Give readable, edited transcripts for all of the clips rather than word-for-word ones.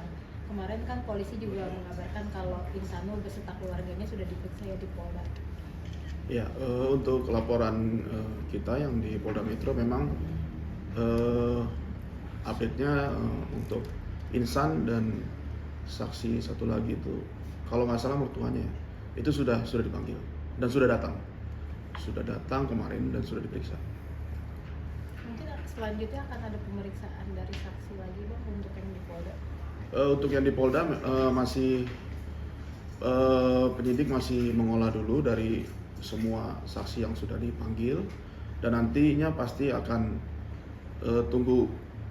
Bang. Kemarin kan polisi juga mengabarkan kalau Insanul beserta keluarganya sudah diperiksa ya di Polda. Ya, untuk laporan kita yang di Polda Metro memang update-nya untuk Insan dan saksi satu lagi itu, kalau nggak salah mertuanya, itu sudah dipanggil dan sudah datang kemarin dan sudah diperiksa. Mungkin selanjutnya akan ada pemeriksaan dari saksi lagi Bang untuk yang di Polda. Untuk yang di Polda masih penyidik masih mengolah dulu dari semua saksi yang sudah dipanggil, dan nantinya pasti akan tunggu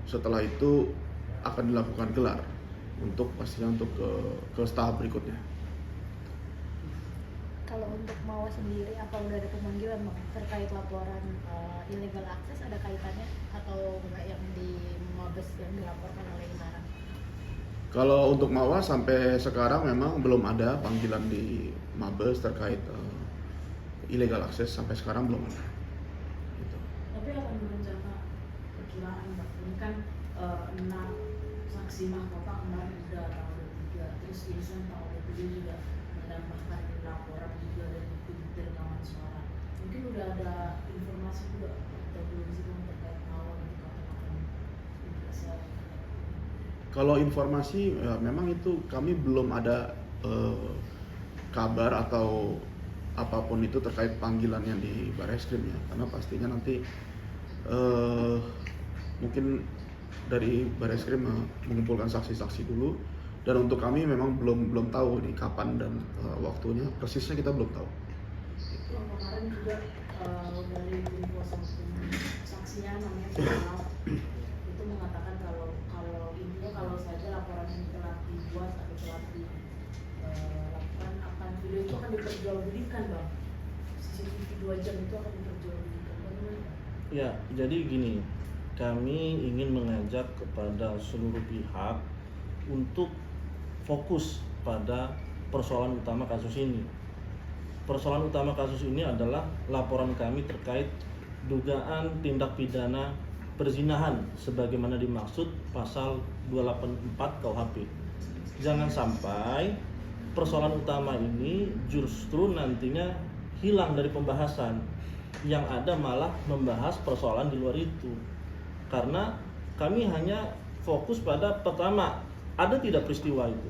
setelah itu akan dilakukan gelar untuk pastinya untuk ke tahap berikutnya. Kalau untuk Mawa sendiri, apa udah ada pemanggilan Bang terkait laporan illegal access, ada kaitannya atau enggak yang di Mabes yang dilaporkan oleh Inara? Kalau untuk Mawa sampai sekarang memang belum ada panggilan di Mabes terkait illegal access, sampai sekarang belum ada. Gitu. Tapi akan berencana perkiraan Pak, ini kan 6 saksi mahkota kemarin sudah tanggal 23, terus Insan tanggal 23 juga menambahkan laporan juga dan bukti rekaman suara. Mungkin udah ada informasi juga atau belum sih Bang terkait Mawa nanti kapan akan diperiksa? Kalau informasi ya, memang itu kami belum ada kabar atau apapun itu terkait panggilannya di Barreskrim ya, karena pastinya nanti mungkin dari Barreskrim mengumpulkan saksi-saksi dulu, dan untuk kami memang belum tahu ini kapan dan waktunya persisnya kita belum tahu. Yang kemarin juga dari tim kuasa hukum saksinya namanya Pak itu mengatakan kalau intinya kalau saja laporan ini telah dibuat atau telah dilakukan, akan video itu akan diperjualbelikan Bang. CCTV 2 jam itu akan diperjualbelikan. Bagaimana Bang? Ya, jadi gini, kami ingin mengajak kepada seluruh pihak untuk fokus pada persoalan utama kasus ini. Persoalan utama kasus ini adalah laporan kami terkait dugaan tindak pidana perzinahan sebagaimana dimaksud pasal 284 KUHP. Jangan sampai persoalan utama ini justru nantinya hilang dari pembahasan, yang ada malah membahas persoalan di luar itu. Karena kami hanya fokus pada pertama, ada tidak peristiwa itu.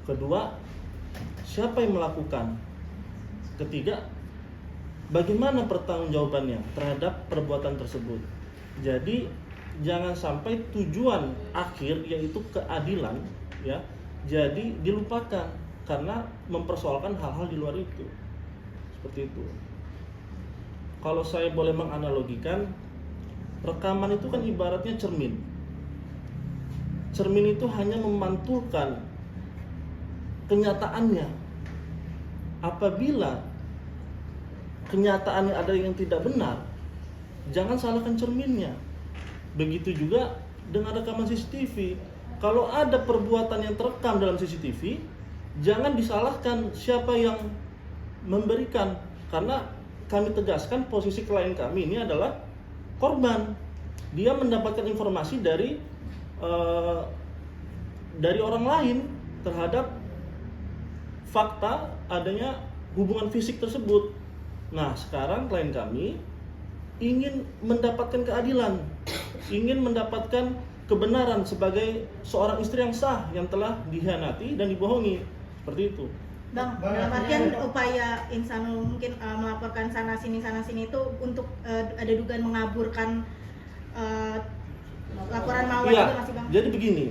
Kedua, siapa yang melakukan. Ketiga, bagaimana pertanggungjawabannya terhadap perbuatan tersebut. Jadi jangan sampai tujuan akhir yaitu keadilan ya, jadi dilupakan karena mempersoalkan hal-hal di luar itu. Seperti itu. Kalau saya boleh menganalogikan, rekaman itu kan ibaratnya cermin. Cermin itu hanya memantulkan kenyataannya. Apabila kenyataannya ada yang tidak benar, jangan salahkan cerminnya. Begitu juga dengan rekaman CCTV. Kalau ada perbuatan yang terekam dalam CCTV, jangan disalahkan siapa yang memberikan, karena kami tegaskan posisi klien kami ini adalah korban. Dia mendapatkan informasi dari orang lain terhadap fakta adanya hubungan fisik tersebut. Nah, sekarang klien kami ingin mendapatkan keadilan, ingin mendapatkan kebenaran sebagai seorang istri yang sah yang telah dikhianati dan dibohongi. Seperti itu. Bang, dalam artian upaya Insanul mungkin melaporkan sana sini itu untuk ada dugaan mengaburkan laporan Mawa Iya, juga masih Bang? jadi begini,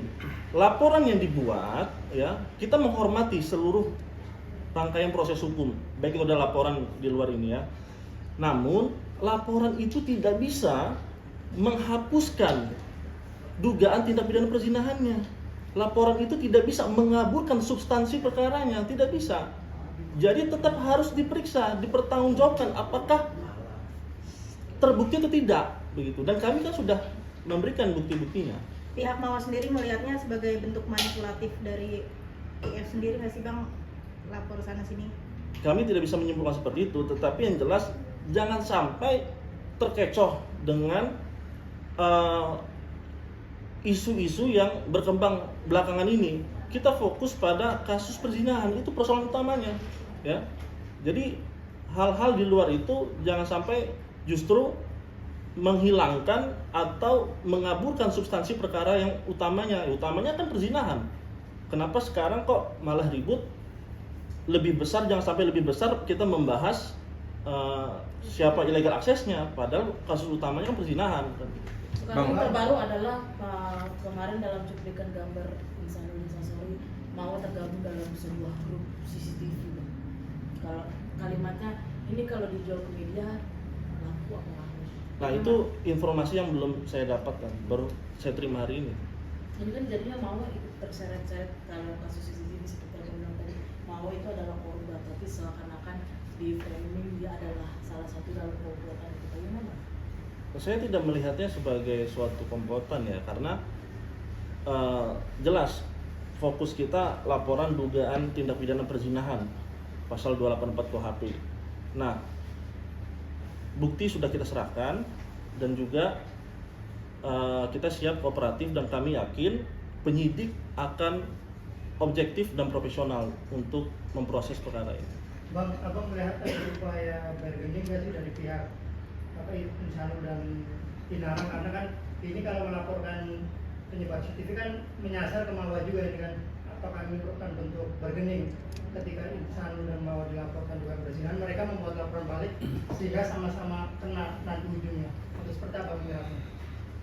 laporan yang dibuat ya, kita menghormati seluruh rangkaian proses hukum, baik itu ada laporan di luar ini ya. Namun laporan itu tidak bisa menghapuskan dugaan tindak pidana perzinahannya. Laporan itu tidak bisa mengaburkan substansi perkaranya, tidak bisa. Jadi tetap harus diperiksa, dipertanggungjawabkan apakah terbukti atau tidak, begitu. Dan kami kan sudah memberikan bukti-buktinya. Pihak Mawa sendiri melihatnya sebagai bentuk manipulatif dari IF sendiri nggak sih Bang, lapor sana sini? Kami tidak bisa menyimpulkan seperti itu, tetapi yang jelas jangan sampai terkecoh dengan isu-isu yang berkembang belakangan ini. Kita fokus pada kasus perzinahan, itu persoalan utamanya, ya. Jadi hal-hal di luar itu jangan sampai justru menghilangkan atau mengaburkan substansi perkara yang utamanya. Utamanya kan perzinahan. Kenapa sekarang kok malah ribut lebih besar, jangan sampai lebih besar kita membahas siapa illegal aksesnya, padahal kasus utamanya kan perzinahan. Sekarang yang terbaru adalah kemarin dalam cuplikan gambar Insanul Instastory mau tergabung dalam sebuah grup CCTV. Kalau kalimatnya ini kalau dijual ke media laku apa laku. Nah itu informasi yang belum saya dapatkan, baru saya terima hari ini. Ini kan jadinya mau ikut terseret-seret kalau kasus CCTV seperti yang bilang tadi, mau itu adalah korban, tapi seakan-akan di framing dia adalah salah satu dalam komplotan itu. Bagaimana? Saya tidak melihatnya sebagai suatu komplotan ya, karena jelas fokus kita laporan dugaan tindak pidana perzinahan pasal 284 KUHP. Nah, bukti sudah kita serahkan dan juga kita siap kooperatif, dan kami yakin penyidik akan objektif dan profesional untuk memproses perkara ini. Bang, abang melihat ada upaya bargaining nggak sih dari pihak Insanul dan Inara, karena kan ini kalau melaporkan penyebar CCTV kan menyasar ke Mawa juga ini kan, apakah ini merupakan bentuk bargaining ketika Insanul dan Mawa dilaporkan juga perzinahan, mereka membuat laporan balik sehingga sama-sama kena nanti ujungnya, atau seperti apa melihatnya?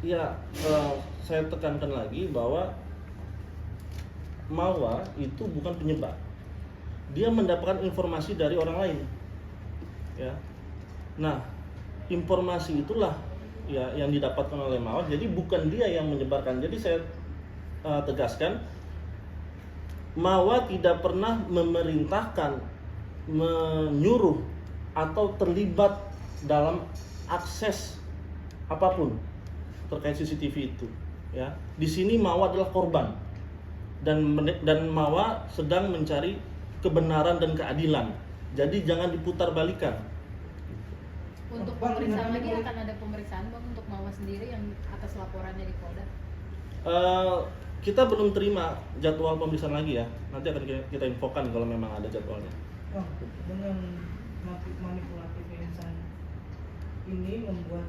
Iya, saya tekankan lagi bahwa Mawa itu bukan penyebar, dia mendapatkan informasi dari orang lain, ya. Nah, informasi itulah ya yang didapatkan oleh Mawa, jadi bukan dia yang menyebarkan. Jadi saya tegaskan, Mawa tidak pernah memerintahkan, menyuruh atau terlibat dalam akses apapun terkait CCTV itu, ya. Di sini Mawa adalah korban, dan Mawa sedang mencari kebenaran dan keadilan. Jadi jangan diputar balikan. Untuk pemeriksaan lagi akan ada pemeriksaan Bang untuk Mawa sendiri yang atas laporannya di Polda. Kita belum terima jadwal pemeriksaan lagi ya. Nanti akan kita infokan kalau memang ada jadwalnya. Oh, dengan manipulatif insan ini membuat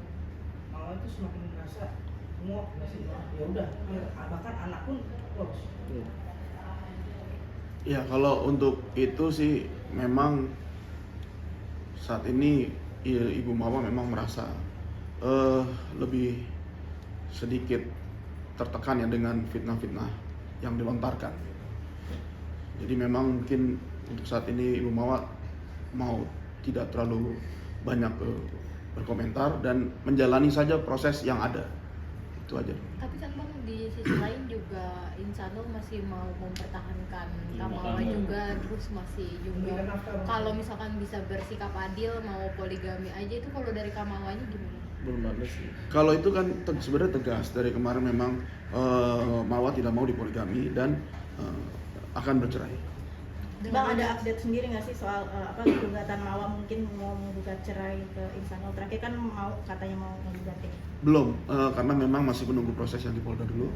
Mawa itu semakin merasa semua ya udah, bahkan anak pun lolos. Ya kalau untuk itu sih memang saat ini Ibu Mawa memang merasa lebih sedikit tertekan ya dengan fitnah-fitnah yang dilontarkan. Jadi memang mungkin untuk saat ini Ibu Mawa mau tidak terlalu banyak berkomentar dan menjalani saja proses yang ada. Itu aja. Tapi kan Bang di sisi lain juga Insanul masih mau mempertahankan Mawa juga, terus masih juga kalau misalkan bisa bersikap adil mau poligami aja, itu kalau dari Kamawanya gimana? Belum ada sih. Kalau itu kan sebenarnya tegas dari kemarin memang Mawa tidak mau dipoligami dan akan bercerai. Bang, ada update sendiri nggak sih soal gugatan Mawa mungkin mau menggugat cerai ke Insanul? Terakhir kan mau katanya mau menggugat ini. Belum, karena memang masih menunggu proses yang di Polda dulu.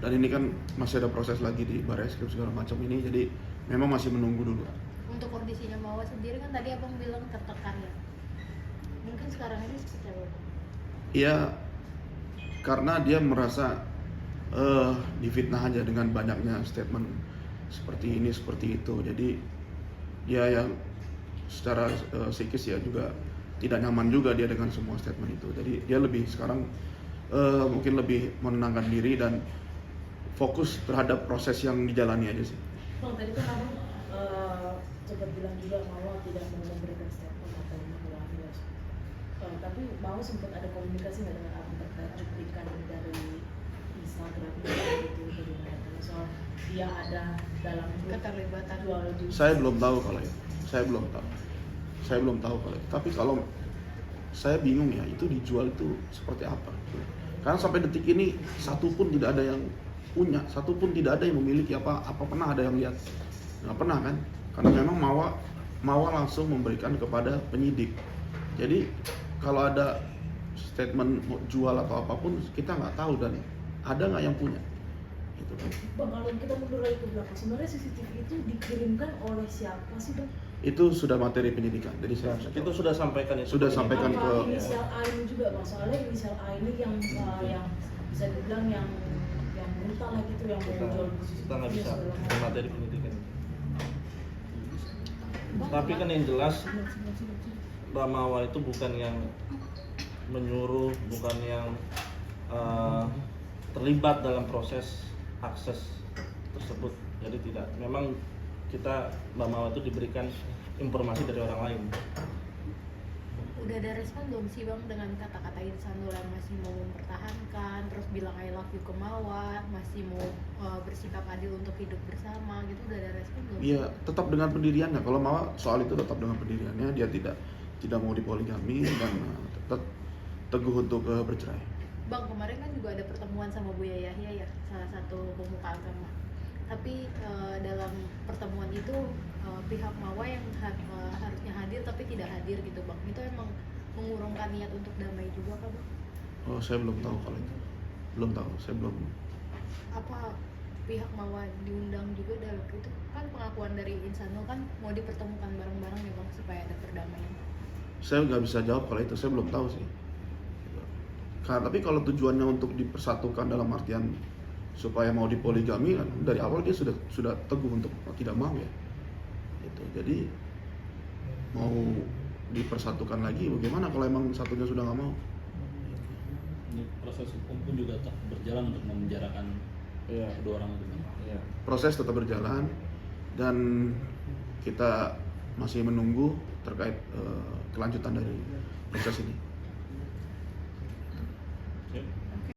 Dan ini kan masih ada proses lagi di Barreskrim segala macam ini, jadi memang masih menunggu dulu. Untuk kondisinya Mawa sendiri kan tadi Abang bilang tertekan ya. Mungkin sekarang ini seperti apa? Iya, karena dia merasa difitnah aja dengan banyaknya statement seperti ini seperti itu. Jadi dia yang secara psikis ya juga tidak nyaman juga dia dengan semua statement itu. Jadi dia lebih sekarang mungkin lebih menenangkan diri dan fokus terhadap proses yang dijalani aja sih. Bang, tadi kan abang sempat bilang juga Mawa tidak mau memberikan statement atau mengulangi. Tapi Mawa sempat ada komunikasi nggak dengan abang terkait cuplikan dari Instagram itu bagaimana? Soal dia ada dalam Keterlibatan. jual juice. Saya belum tahu kalau itu. Saya belum tahu kalau itu. Tapi kalau saya bingung ya, itu dijual itu seperti apa? Karena sampai detik ini satu pun tidak ada yang punya, satu pun tidak ada yang memiliki. Apa pernah ada yang lihat? Nggak pernah kan? Karena memang Mawa langsung memberikan kepada penyidik. Jadi kalau ada statement mau jual atau apapun kita nggak tahu dan ada nggak yang punya gitu kan. Bang, kalau kita mundur lagi ke belakang, sebenarnya CCTV itu dikirimkan oleh siapa sih Bang? Itu sudah materi penyidikan, jadi saya bisa Itu jawab. sudah sampaikan itu. Sudah sampaikan Apa ke- inisial A ini juga Bang? Soalnya inisial A ini yang bisa dibilang yang brutal lah gitu, yang kita, mau jual kita nggak bisa segala ke macam. materi penyidikan. Tapi kan yang jelas Ramawa itu bukan yang menyuruh, bukan yang terlibat dalam proses akses tersebut. Jadi tidak, memang kita Ramawa itu diberikan informasi dari orang lain. Udah ada respon belum sih Bang dengan kata-kata Insanul yang masih mau mempertahankan, terus bilang I love you ke Mawa, masih mau bersikap adil untuk hidup bersama gitu, udah ada respon belum? Iya, tetap dengan pendiriannya. Kalau Mawa soal itu tetap dengan pendiriannya, dia tidak mau dipoligami dan tetap teguh untuk bercerai. Bang, kemarin kan juga ada pertemuan sama Buya Yahya ya, salah satu pemuka agama. Tapi dalam pertemuan itu pihak Mawa yang harusnya hadir tapi tidak hadir gitu Bang. Itu emang mengurungkan niat untuk damai juga kan Bang? Oh, saya belum tahu kalau itu. Belum tahu, saya belum. Apa pihak Mawa diundang juga dalam itu? Kan pengakuan dari Insanul kan mau dipertemukan bareng-bareng ya Bang supaya ada perdamaian. Saya nggak bisa jawab kalau itu, saya belum tahu sih. Tapi kalau tujuannya untuk dipersatukan dalam artian supaya mau dipoligami, kan dari awal dia sudah teguh untuk tidak mau ya. Gitu. Jadi mau dipersatukan lagi bagaimana kalau emang satunya sudah nggak mau? Ini proses hukum pun juga tetap berjalan untuk memenjarakan Iya. kedua orang itu. Iya. Proses tetap berjalan dan kita masih menunggu terkait kelanjutan dari proses ini.